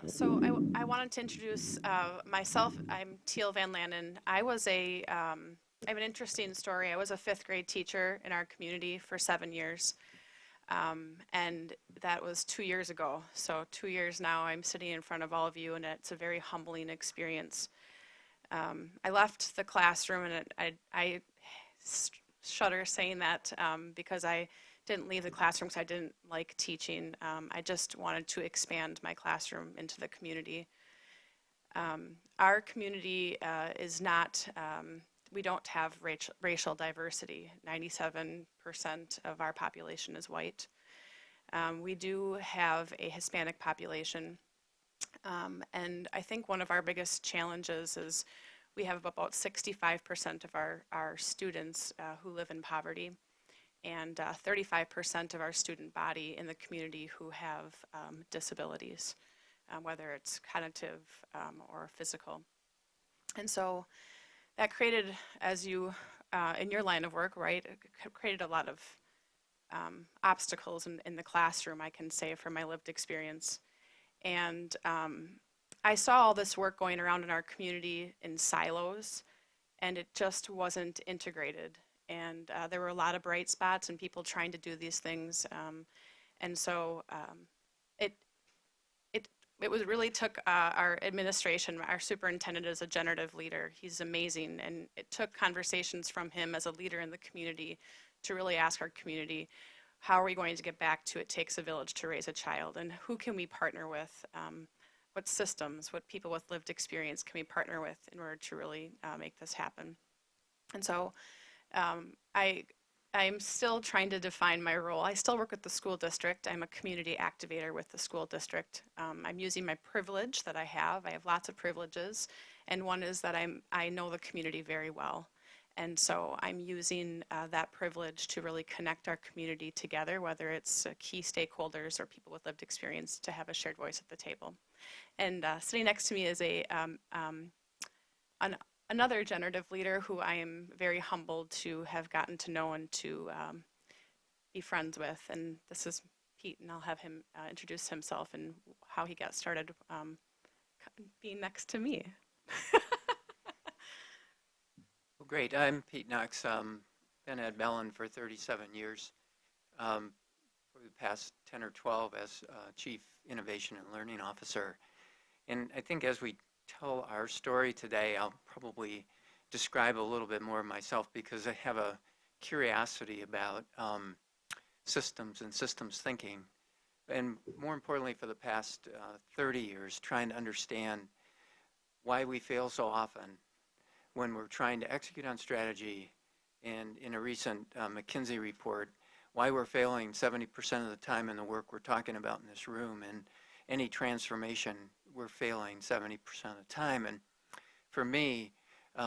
So I wanted to introduce myself. I'm Teal VanLanen. I have an interesting story. I was a fifth grade teacher in our community for 7 years, and that was 2 years ago. So 2 years now, I'm sitting in front of all of you, and it's a very humbling experience. I left the classroom, and I shudder saying that because I didn't leave the classroom because I didn't like teaching. I just wanted to expand my classroom into the community. Our community is not, we don't have racial diversity. 97% of our population is white. We do have a Hispanic population. And I think one of our biggest challenges is we have about 65% of our students who live in poverty, and 35% of our student body in the community who have disabilities, whether it's cognitive or physical. And so that created, as you, in your line of work, right, it created a lot of obstacles in the classroom, I can say, from my lived experience. And I saw all this work going around in our community in silos, and it just wasn't integrated. And there were a lot of bright spots and people trying to do these things. And so it was really took our administration, our superintendent is a generative leader. He's amazing. And it took conversations from him as a leader in the community to really ask our community, how are we going to get back to it takes a village to raise a child? And who can we partner with? What systems, what people with lived experience can we partner with in order to really make this happen? And so I'm still trying to define my role. I still work with the school district. I'm a community activator with the school district. I'm using my privilege that I have. I have lots of privileges, and one is that I know the community very well. And so I'm using that privilege to really connect our community together, whether it's key stakeholders or people with lived experience, to have a shared voice at the table. And sitting next to me is another generative leader who I am very humbled to have gotten to know and to be friends with. And this is Pete, and I'll have him introduce himself and how he got started being next to me. Well, great. I'm Pete Knox. Been at Bellin for 37 years. For the past 10 or 12 as Chief Innovation and Learning Officer. And I think as we tell our story today, I'll probably describe a little bit more of myself because I have a curiosity about systems and systems thinking. And more importantly, for the past 30 years, trying to understand why we fail so often when we're trying to execute on strategy, and in a recent McKinsey report, why we're failing 70% of the time in the work we're talking about in this room, and any transformation we're failing 70% of the time. And for me,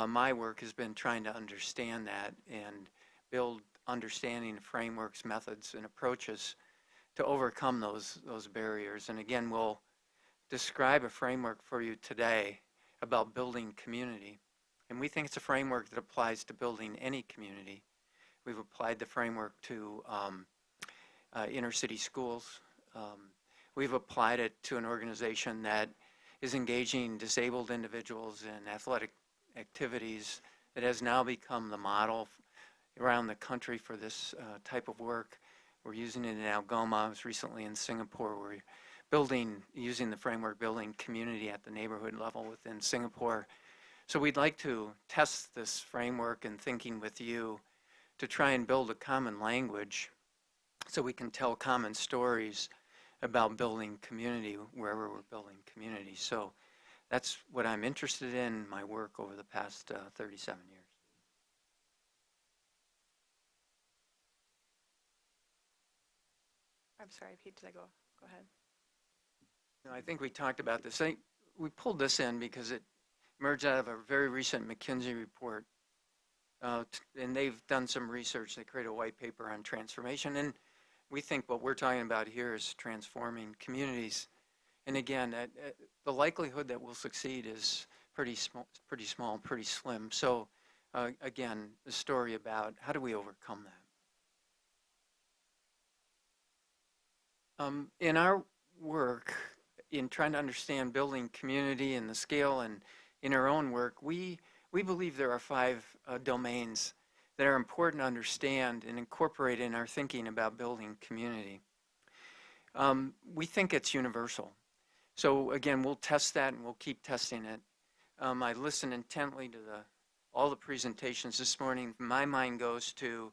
my work has been trying to understand that and build understanding frameworks, methods, and approaches to overcome those barriers. And again, we'll describe a framework for you today about building community. And we think it's a framework that applies to building any community. We've applied the framework to inner city schools. We've applied it to an organization that is engaging disabled individuals in athletic activities that has now become the model around the country for this type of work. We're using it in Algoma. I was recently in Singapore. We're using the framework, building community at the neighborhood level within Singapore. So we'd like to test this framework and thinking with you to try and build a common language so we can tell common stories about building community wherever we're building community. So that's what I'm interested in my work over the past 37 years. I'm sorry, Pete, did I go ahead? No, I think we talked about this. We pulled this in because it emerged out of a very recent McKinsey report. And they've done some research. They created a white paper on transformation. And we think what we're talking about here is transforming communities. And again, the likelihood that we'll succeed is pretty small, pretty slim. So again, the story about how do we overcome that? In our work, in trying to understand building community and the scale and in our own work, we believe there are 5 domains that are important to understand and incorporate in our thinking about building community. We think it's universal. So again, we'll test that and we'll keep testing it. I listened intently to all the presentations this morning. My mind goes to,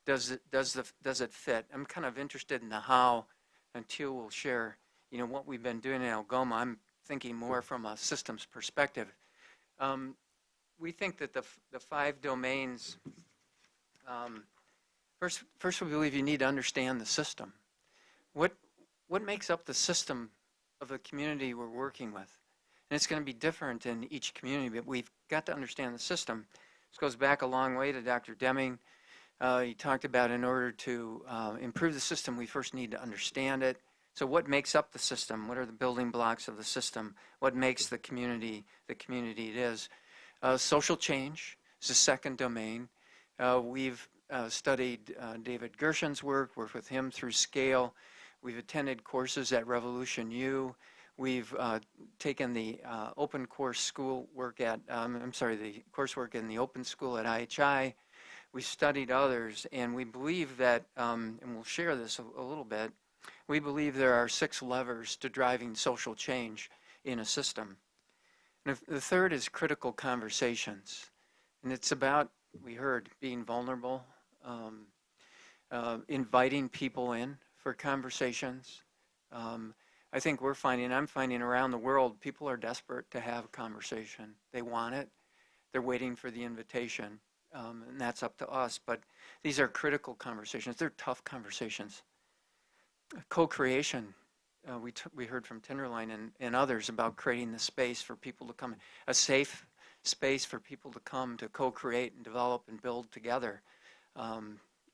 does it fit? I'm kind of interested in the how, and Teal will share, what we've been doing in Algoma. I'm thinking more from a systems perspective. We think that the 5 domains, first we believe you need to understand the system. What makes up the system of the community we're working with? And it's going to be different in each community, but we've got to understand the system. This goes back a long way to Dr. Deming. He talked about in order to improve the system, we first need to understand it. So what makes up the system? What are the building blocks of the system? What makes the community it is? Social change is the second domain. We've studied David Gershen's worked with him through Scale. We've attended courses at Revolution U. We've taken the open course school work at, the coursework in the open school at IHI. We've studied others, and we believe that, and we'll share this a little bit, we believe there are 6 levers to driving social change in a system. And the third is critical conversations. And it's about, we heard, being vulnerable, inviting people in for conversations. I think I'm finding around the world, people are desperate to have a conversation. They want it. They're waiting for the invitation. And that's up to us. But these are critical conversations. They're tough conversations. Co-creation. We heard from Tinderline and others about creating the space for people to come, a safe space for people to come to co-create and develop and build together,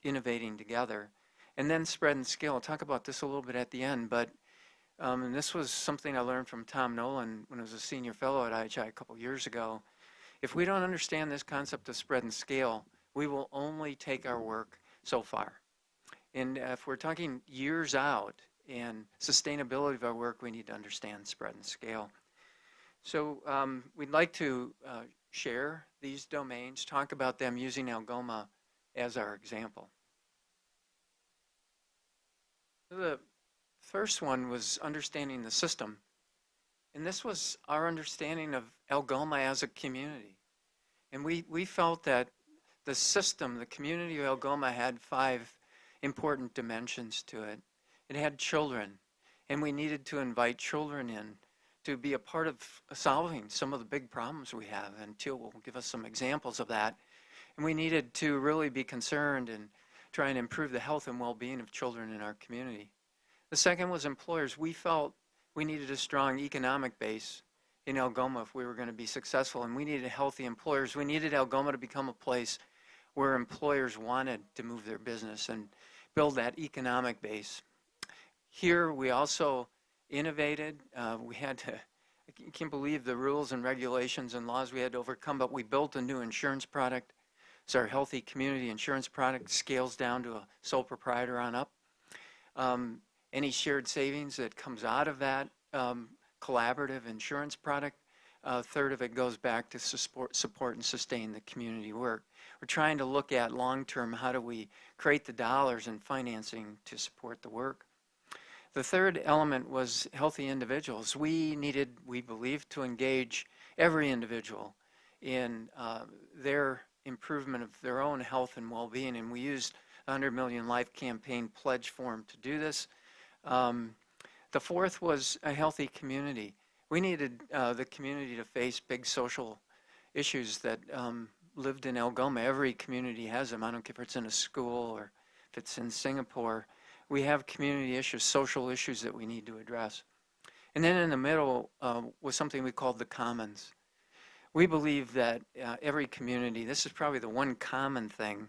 innovating together. And then spread and scale. I'll talk about this a little bit at the end, but and this was something I learned from Tom Nolan when I was a senior fellow at IHI a couple years ago. If we don't understand this concept of spread and scale, we will only take our work so far. And if we're talking years out and sustainability of our work, we need to understand spread and scale. So we'd like to share these domains, talk about them using Algoma as our example. The first one was understanding the system. And this was our understanding of Algoma as a community. And we felt that the system, the community of Algoma, had 5 important dimensions to it. It had children, and we needed to invite children in to be a part of solving some of the big problems we have, and Teal will give us some examples of that. And we needed to really be concerned and try and improve the health and well-being of children in our community. The second was employers. We felt we needed a strong economic base in Algoma if we were going to be successful, and we needed healthy employers. We needed Algoma to become a place where employers wanted to move their business and build that economic base. Here we also innovated. We had to, I can't believe the rules and regulations and laws we had to overcome, but we built a new insurance product. It's our healthy community insurance product, scales down to a sole proprietor on up. Any shared savings that comes out of that collaborative insurance product, a third of it goes back to support and sustain the community work. We're trying to look at long-term, how do we create the dollars and financing to support the work. The third element was healthy individuals. We needed, we believe, to engage every individual in their improvement of their own health and well-being, and we used the 100 Million Life Campaign pledge form to do this. The fourth was a healthy community. We needed the community to face big social issues that lived in Algoma. Every community has them. I don't care if it's in a school or if it's in Singapore. We have community issues, social issues that we need to address. And then in the middle was something we called the commons. We believe that every community, this is probably the one common thing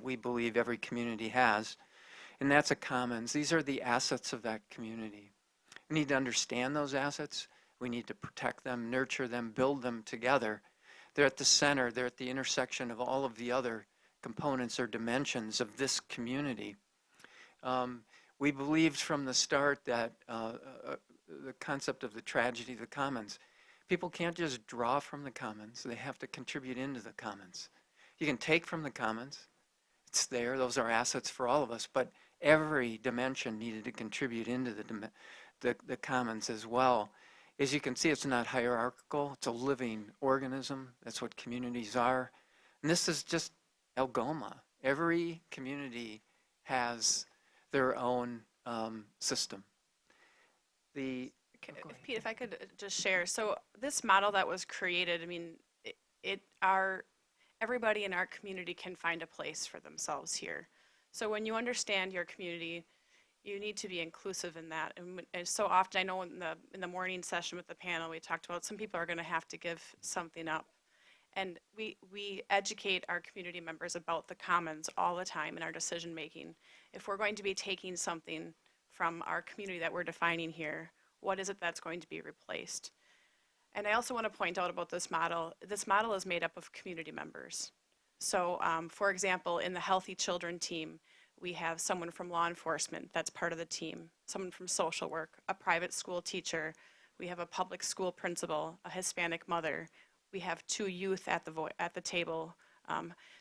we believe every community has, and that's a commons. These are the assets of that community. We need to understand those assets. We need to protect them, nurture them, build them together. They're at the center, they're at the intersection of all of the other components or dimensions of this community. We believed from the start that the concept of the tragedy of the commons. People can't just draw from the commons. They have to contribute into the commons. You can take from the commons. It's there. Those are assets for all of us. But every dimension needed to contribute into the commons as well. As you can see, it's not hierarchical. It's a living organism. That's what communities are. And this is just Algoma. Every community has their own system. Pete, if I could just share. So this model that was created, I mean, everybody in our community can find a place for themselves here. So when you understand your community, you need to be inclusive in that. And so often, I know in the morning session with the panel, we talked about some people are going to have to give something up. And we educate our community members about the commons all the time in our decision making. If we're going to be taking something from our community that we're defining here, what is it that's going to be replaced? And I also want to point out about this model. This model is made up of community members. So for example, in the Healthy Children team, we have someone from law enforcement that's part of the team, someone from social work, a private school teacher, we have a public school principal, a Hispanic mother, we have 2 youth at the table.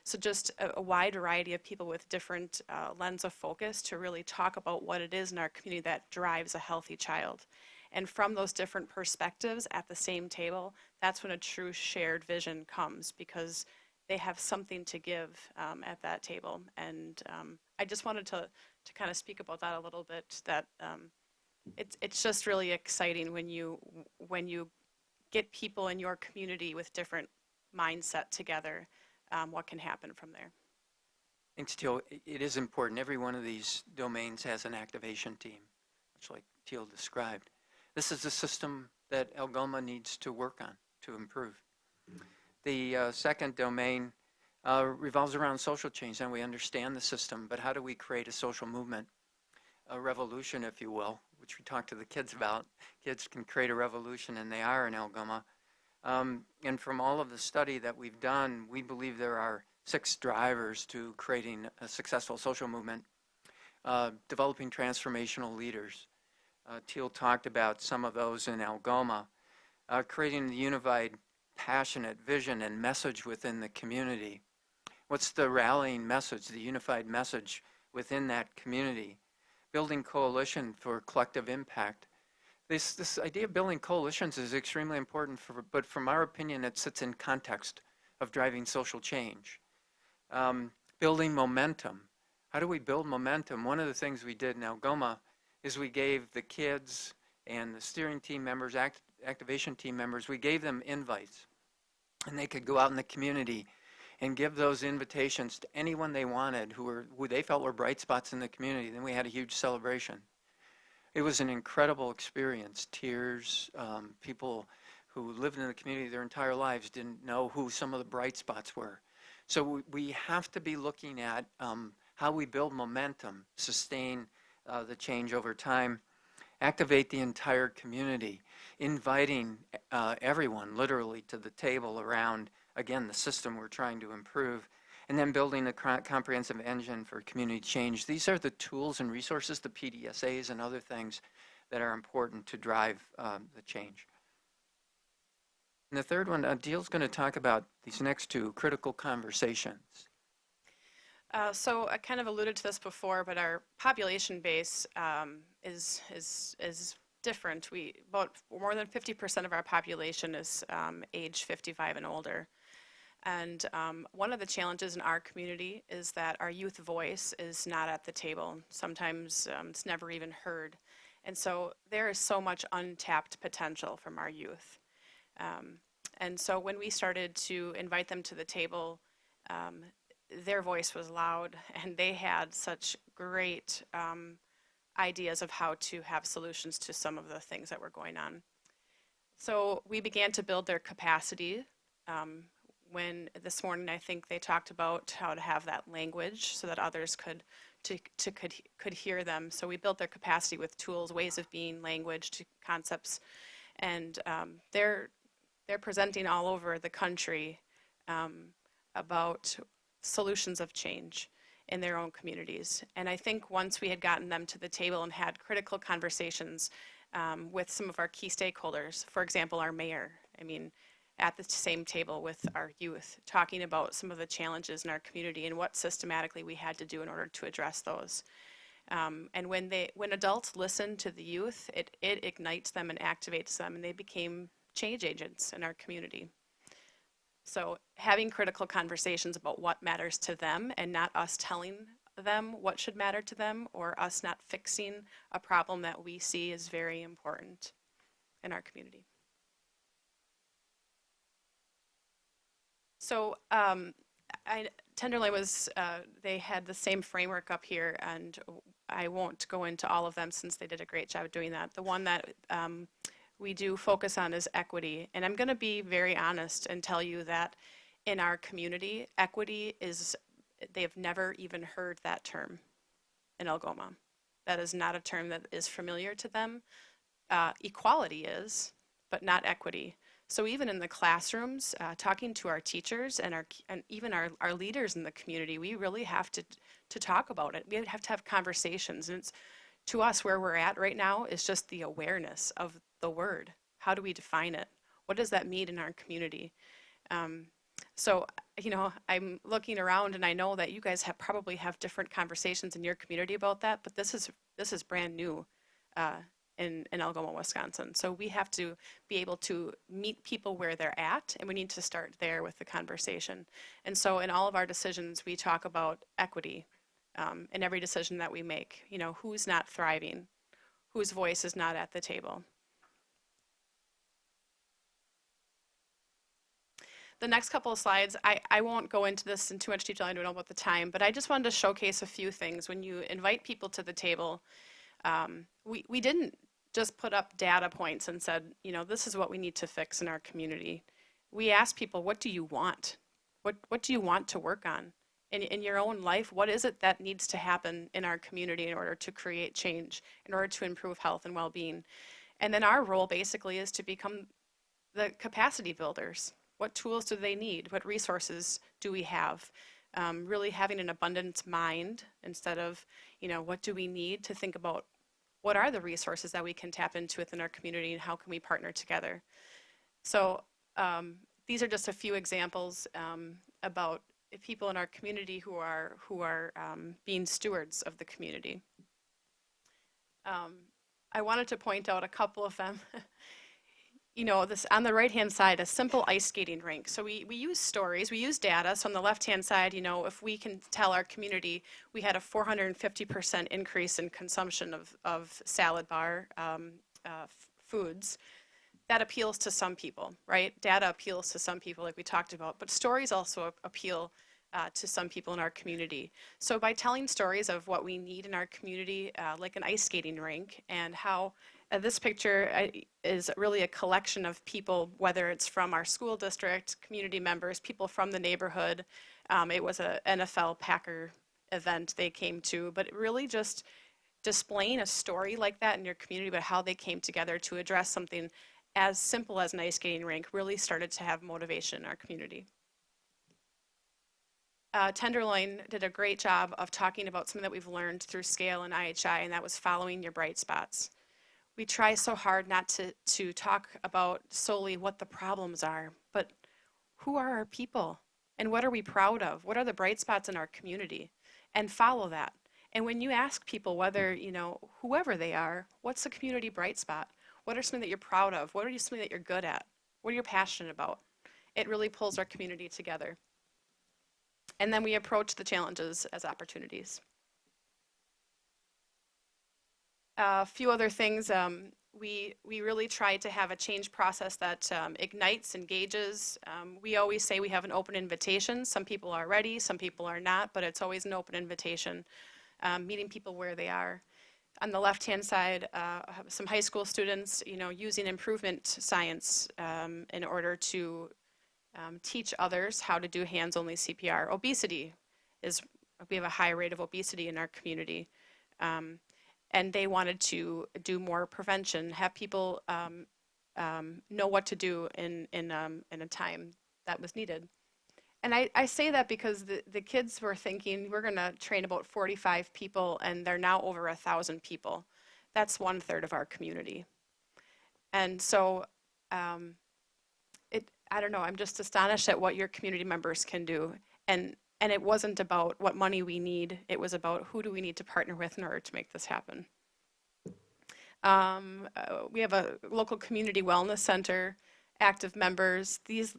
So just a wide variety of people with different lens of focus to really talk about what it is in our community that drives a healthy child. And from those different perspectives at the same table, that's when a true shared vision comes, because they have something to give at that table. And I just wanted to kind of speak about that a little bit, that it's just really exciting when you get people in your community with different mindset together, what can happen from there. Thanks, Teal. It is important. Every one of these domains has an activation team, much like Teal described. This is a system that Algoma needs to work on to improve. The second domain revolves around social change, and we understand the system, but how do we create a social movement, a revolution, if you will, which we talk to the kids about. Kids can create a revolution, and they are in Algoma. And from all of the study that we've done, we believe there are 6 drivers to creating a successful social movement. Developing transformational leaders. Teal talked about some of those in Algoma. Creating the unified, passionate vision and message within the community. What's the rallying message, the unified message within that community? Building coalition for collective impact. This idea of building coalitions is extremely important, but from our opinion, it sits in context of driving social change. Building momentum. How do we build momentum? One of the things we did in Algoma is we gave the kids and the steering team members, activation team members, we gave them invites. And they could go out in the community and give those invitations to anyone they wanted who they felt were bright spots in the community. Then we had a huge celebration. It was an incredible experience. Tears, people who lived in the community their entire lives didn't know who some of the bright spots were. So we have to be looking at how we build momentum, sustain the change over time, activate the entire community, inviting everyone literally to the table around, again, the system we're trying to improve, and then building a comprehensive engine for community change. These are the tools and resources, the PDSAs and other things that are important to drive the change. And the third one, Teal's going to talk about these next 2, critical conversations. So I kind of alluded to this before, but our population base is different. About more than 50% of our population is age 55 and older. And one of the challenges in our community is that our youth voice is not at the table. Sometimes it's never even heard. And so there is so much untapped potential from our youth. And so when we started to invite them to the table, their voice was loud, and they had such great ideas of how to have solutions to some of the things that were going on. So we began to build their capacity. When this morning, I think they talked about how to have that language so that others could hear them. So we built their capacity with tools, ways of being, language, to concepts, and they're presenting all over the country about solutions of change in their own communities. And I think once we had gotten them to the table and had critical conversations, with some of our key stakeholders. For example, our mayor. I mean, at the same table with our youth, talking about some of the challenges in our community and what systematically we had to do in order to address those. And when adults listen to the youth, it ignites them and activates them, and they became change agents in our community. So having critical conversations about what matters to them and not us telling them what should matter to them or us not fixing a problem that we see is very important in our community. So Tenderloin was, they had the same framework up here, and I won't go into all of them since they did a great job of doing that. The one that we do focus on is equity. And I'm going to be very honest and tell you that in our community, equity is, they have never even heard that term in Algoma. That is not a term that is familiar to them. Equality is, but not equity. So even in the classrooms, talking to our teachers and even our leaders in the community, we really have to talk about it. We have to have conversations. And it's, to us, where we're at right now is just the awareness of the word. How do we define it? What does that mean in our community? So, you know, I'm looking around and I know that you guys probably have different conversations in your community about that, but this is brand new in Algoma, Wisconsin. So we have to be able to meet people where they're at, and we need to start there with the conversation. And so in all of our decisions, we talk about equity in every decision that we make. You know, who's not thriving, whose voice is not at the table. The next couple of slides, I won't go into this in too much detail, I don't know about the time, but I just wanted to showcase a few things. When you invite people to the table, we didn't just put up data points and said, you know, this is what we need to fix in our community. We asked people, what do you want? What do you want to work on? In your own life, what is it that needs to happen in our community in order to create change, in order to improve health and well-being? And then our role basically is to become the capacity builders. What tools do they need? What resources do we have? Really having an abundance mind instead of, you know, what do we need, to think about what are the resources that we can tap into within our community and how can we partner together. So these are just a few examples about people in our community who are being stewards of the community. I wanted to point out a couple of them. You know, this on the right-hand side, a simple ice skating rink. So we use stories, we use data. So on the left-hand side, you know, if we can tell our community we had a 450% increase in consumption of salad bar foods, that appeals to some people, right? Data appeals to some people, like we talked about, but stories also appeal to some people in our community. So by telling stories of what we need in our community, like an ice skating rink, and how this picture is really a collection of people, whether it's from our school district, community members, people from the neighborhood. It was an NFL Packer event they came to, but really just displaying a story like that in your community about how they came together to address something as simple as an ice skating rink really started to have motivation in our community. Tenderloin did a great job of talking about something that we've learned through SCALE and IHI, and that was following your bright spots. We try so hard not to talk about solely what the problems are, but who are our people and what are we proud of? What are the bright spots in our community? And follow that. And when you ask people whether, you know, whoever they are, what's the community bright spot? What are something that you're proud of? What are something that you're good at? What are you passionate about? It really pulls our community together. And then we approach the challenges as opportunities. A few other things, we really try to have a change process that ignites, engages. We always say we have an open invitation. Some people are ready, some people are not, but it's always an open invitation, meeting people where they are. On the left-hand side, some high school students, you know, using improvement science in order to teach others how to do hands-only CPR. Obesity is, we have a high rate of obesity in our community. And they wanted to do more prevention, have people know what to do in a time that was needed. And I say that because the kids were thinking, we're going to train about 45 people, and they're now over 1,000 people. That's 1/3 of our community. And so I don't know, I'm just astonished at what your community members can do. And it wasn't about what money we need, it was about who do we need to partner with in order to make this happen. We have a local community wellness center, active members. These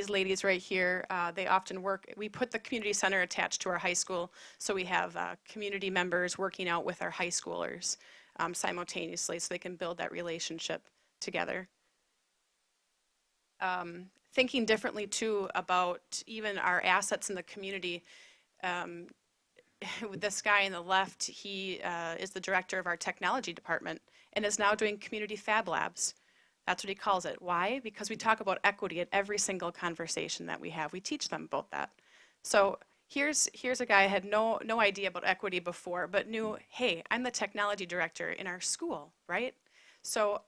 ladies right here, they often work, we put the community center attached to our high school, so we have community members working out with our high schoolers simultaneously so they can build that relationship together. Thinking differently too about even our assets in the community. With this guy on the left, he is the director of our technology department and is now doing community fab labs. That's what he calls it. Why? Because we talk about equity at every single conversation that we have. We teach them about that. So here's a guy who had no idea about equity before, but knew, hey, I'm the technology director in our school, right? So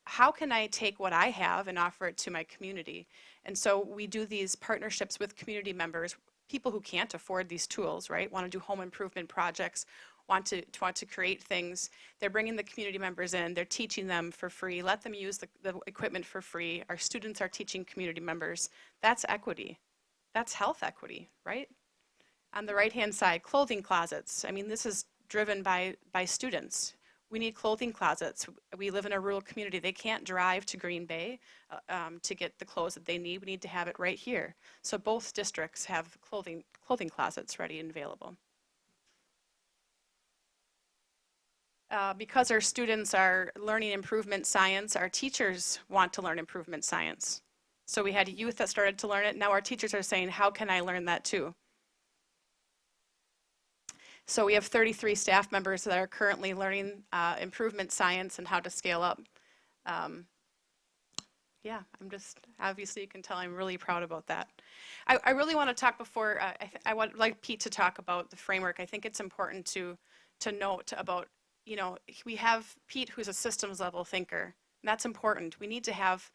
how can I take what I have and offer it to my community? And so we do these partnerships with community members, people who can't afford these tools, right? Want to do home improvement projects, want to create things. They're bringing the community members in, they're teaching them for free, let them use the equipment for free. Our students are teaching community members. That's equity. That's health equity, right? On the right-hand side, clothing closets. I mean, this is driven by students. We need clothing closets. We live in a rural community. They can't drive to Green Bay to get the clothes that they need. We need to have it right here. So both districts have clothing closets ready and available. Because our students are learning improvement science, our teachers want to learn improvement science. So we had youth that started to learn it. Now our teachers are saying, how can I learn that too? So we have 33 staff members that are currently learning improvement science and how to scale up. Yeah, I'm just, obviously you can tell I'm really proud about that. I really want to talk before, I would like Pete to talk about the framework. I think it's important to note about, you know, we have Pete who's a systems level thinker. And that's important. We need to have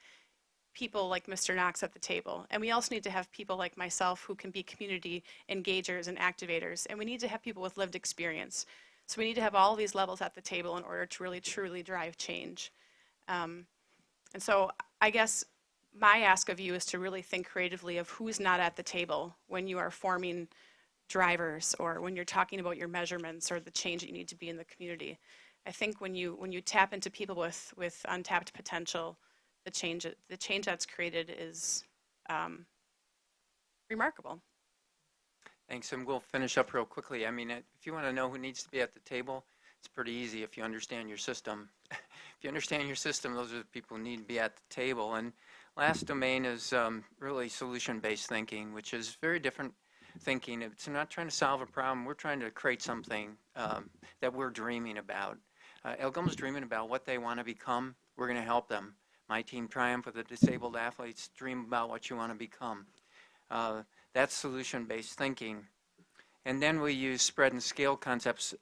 people like Mr. Knox at the table. And we also need to have people like myself who can be community engagers and activators. And we need to have people with lived experience. So we need to have all these levels at the table in order to really truly drive change. And so I guess my ask of you is to really think creatively of who's not at the table when you are forming drivers or when you're talking about your measurements or the change that you need to be in the community. I think when you tap into people with untapped potential, the change that's created is remarkable. Thanks, and we'll finish up real quickly. I mean, if you want to know who needs to be at the table, it's pretty easy if you understand your system. If you understand your system, those are the people who need to be at the table. And last domain is really solution-based thinking, which is very different thinking. It's not trying to solve a problem. We're trying to create something that we're dreaming about. Algoma's dreaming about what they want to become. We're going to help them. My team Triumph with the disabled athletes dream about what you want to become. That's solution-based thinking. And then we use spread and scale concepts.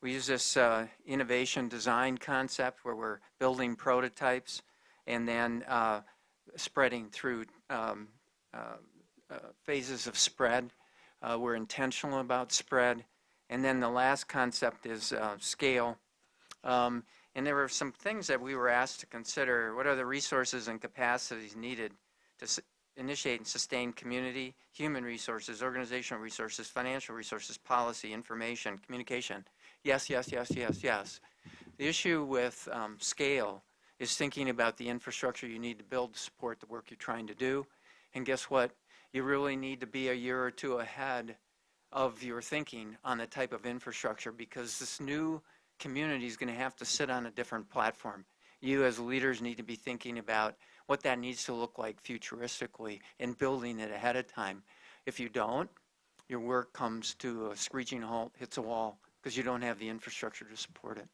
We use this innovation design concept where we're building prototypes and then spreading through phases of spread. We're intentional about spread. And then the last concept is scale. And there were some things that we were asked to consider. What are the resources and capacities needed to initiate and sustain community, human resources, organizational resources, financial resources, policy, information, communication? Yes, yes, yes, yes, yes. The issue with scale is thinking about the infrastructure you need to build to support the work you're trying to do. And guess what? You really need to be a year or two ahead of your thinking on the type of infrastructure because this new community is going to have to sit on a different platform. You as leaders need to be thinking about what that needs to look like futuristically and building it ahead of time. If you don't, your work comes to a screeching halt, hits a wall, because you don't have the infrastructure to support it.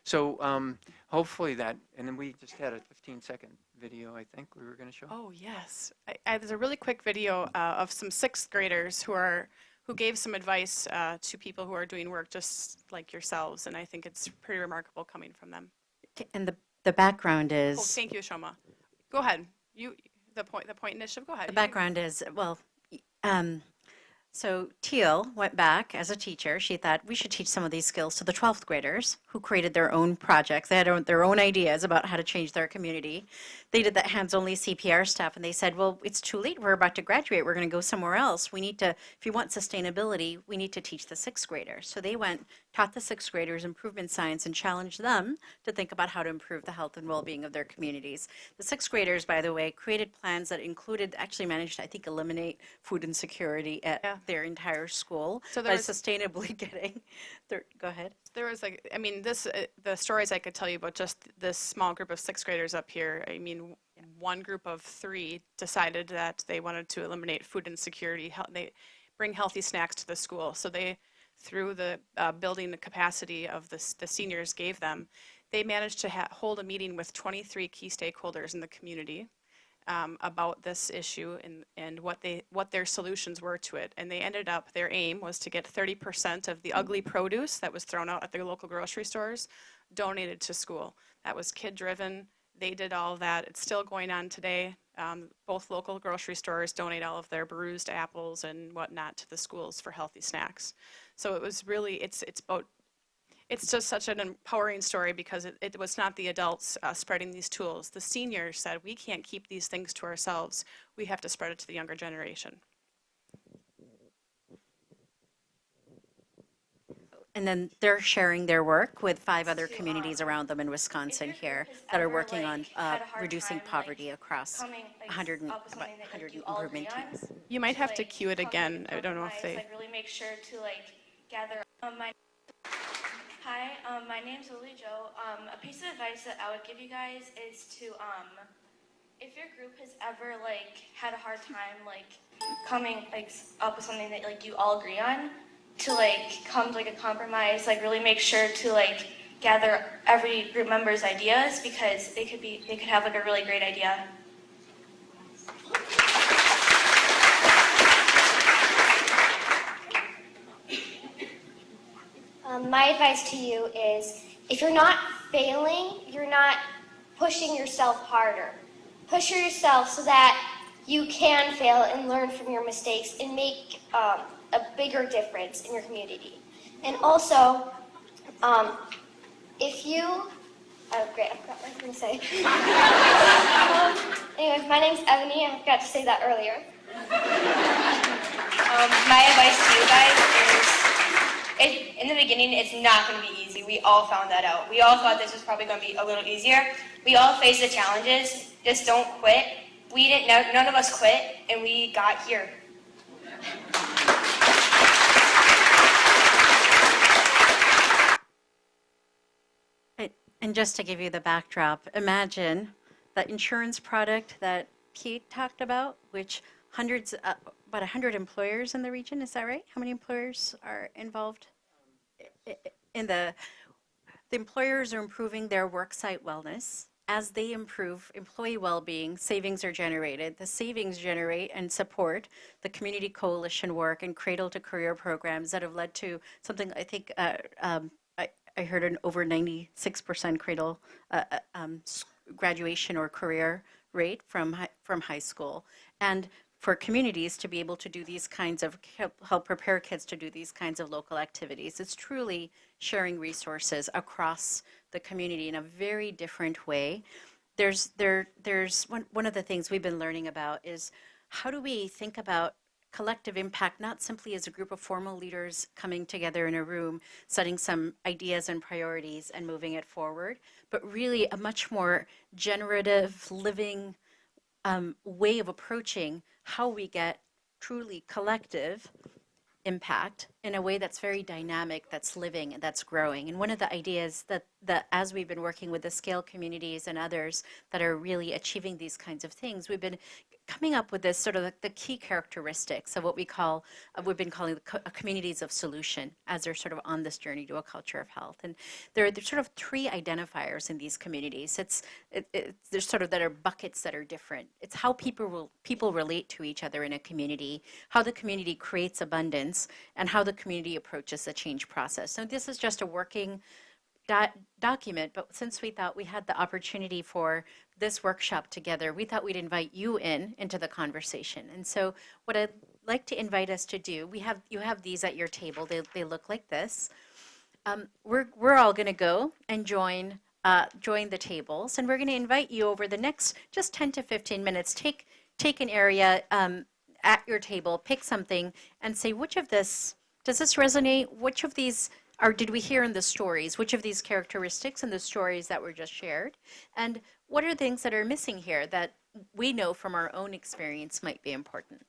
So hopefully that, and then we just had a 15-second video, I think we were going to show. Oh, yes. There's a really quick video of some sixth graders who gave some advice to people who are doing work just like yourselves, and I think it's pretty remarkable coming from them. And the background is... Oh, thank you, Shoma. Go ahead. The point initiative, go ahead. The background is, well, So Teal went back as a teacher. She thought we should teach some of these skills to the 12th graders who created their own projects. They had their own ideas about how to change their community. They did that hands-only CPR stuff, and they said, well, it's too late. We're about to graduate. We're going to go somewhere else. We need to, if you want sustainability, we need to teach the 6th graders. So they went, taught the 6th graders improvement science and challenged them to think about how to improve the health and well-being of their communities. The 6th graders, by the way, created plans that included, actually managed to, I think, eliminate food insecurity at their entire school So by there was, sustainably getting their, go ahead. there was like, I mean, this, the stories I could tell you about just this small group of 6th graders up here. I mean, one group of 3 decided that they wanted to eliminate food insecurity. They bring healthy snacks to the school. So they, through the building the capacity of the seniors gave them, they managed to hold a meeting with 23 key stakeholders in the community about this issue and what their solutions were to it. And they ended up, their aim was to get 30% of the ugly produce that was thrown out at their local grocery stores donated to school. That was kid-driven. They did all of that. It's still going on today. Both local grocery stores donate all of their bruised apples and whatnot to the schools for healthy snacks. So it was really, it's just such an empowering story because it was not the adults spreading these tools. The seniors said, we can't keep these things to ourselves. We have to spread it to the younger generation. And then they're sharing their work with 5 other communities around them in Wisconsin here that are working on reducing poverty across 100 improvement teams. You might have to cue it again. I don't know if they... really make sure to gather. Hi, my name's Lily Jo. A piece of advice that I would give you guys is to, if your group has ever had a hard time coming up with something that you all agree on, to come to a compromise, really make sure to gather every group member's ideas because they could have a really great idea. My advice to you is if you're not failing, you're not pushing yourself harder. Push yourself so that you can fail and learn from your mistakes and make a bigger difference in your community. And also, if you, oh great, I forgot what I was going to say. Anyways, my name's Ebony, I forgot to say that earlier. My advice to you guys is, in the beginning, it's not going to be easy. We all found that out. We all thought this was probably going to be a little easier. We all faced the challenges. Just don't quit. We didn't. None of us quit, and we got here. And just to give you the backdrop, imagine that insurance product that Pete talked about, which about 100 employers in the region, is that right? How many employers are involved in the employers are improving their worksite wellness. As they improve employee well-being, savings are generated. The savings generate and support the community coalition work and cradle to career programs that have led to something I think I heard an over 96% cradle graduation or career rate from high school. And for communities to be able to do these kinds of, help prepare kids to do these kinds of local activities. It's truly sharing resources across the community in a very different way. There's one of the things we've been learning about is how do we think about collective impact, not simply as a group of formal leaders coming together in a room, setting some ideas and priorities and moving it forward, but really a much more generative, living way of approaching how we get truly collective impact in a way that's very dynamic, that's living, and that's growing. And one of the ideas that as we've been working with the scale communities and others that are really achieving these kinds of things, we've been coming up with this sort of the key characteristics of what we call, we've been calling the communities of solution as they're sort of on this journey to a culture of health. And there's sort of 3 identifiers in these communities. There's sort of that are buckets that are different. It's how people relate to each other in a community, how the community creates abundance, and how the community approaches the change process. So this is just a working document, but since we thought we had the opportunity for this workshop together, we thought we'd invite you into the conversation. And so what I'd like to invite us to do, you have these at your table. They look like this. We're all going to go and join the tables, and we're going to invite you over the next just 10 to 15 minutes. Take an area at your table, pick something, and say, which of this does this resonate? Which of these did we hear in the stories? Which of these characteristics in the stories that were just shared? And what are things that are missing here that we know from our own experience might be important?